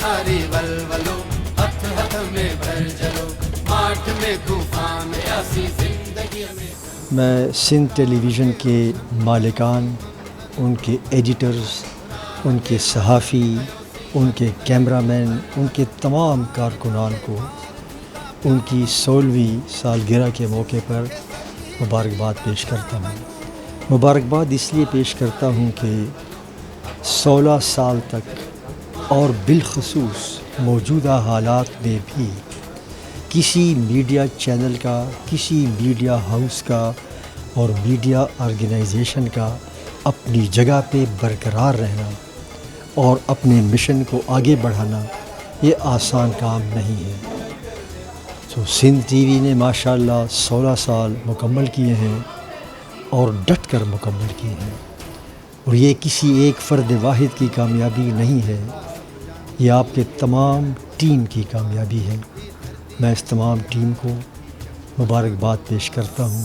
ساری ولولو ہتھ ہتھ میں بھر جلو ماٹھ میں طوفان ایسی زندگی میں. میں سندھ ٹیلی ویژن کے مالکان، ان کے ایڈیٹرز، ان کے صحافی، ان کے کیمرہ مین، ان کے تمام کارکنان کو ان کی 16ویں سالگرہ کے موقع پر مبارکباد پیش کرتا ہوں. مبارکباد اس لیے پیش کرتا ہوں کہ 16 سال تک اور بالخصوص موجودہ حالات میں بھی کسی میڈیا چینل کا، کسی میڈیا ہاؤس کا اور میڈیا آرگنائزیشن کا اپنی جگہ پہ برقرار رہنا اور اپنے مشن کو آگے بڑھانا یہ آسان کام نہیں ہے. تو سندھ ٹی وی نے ماشاءاللہ 16 سال مکمل کیے ہیں اور ڈٹ کر مکمل کیے ہیں، اور یہ کسی ایک فرد واحد کی کامیابی نہیں ہے، یہ آپ کے تمام ٹیم کی کامیابی ہے. میں اس تمام ٹیم کو مبارکباد پیش کرتا ہوں.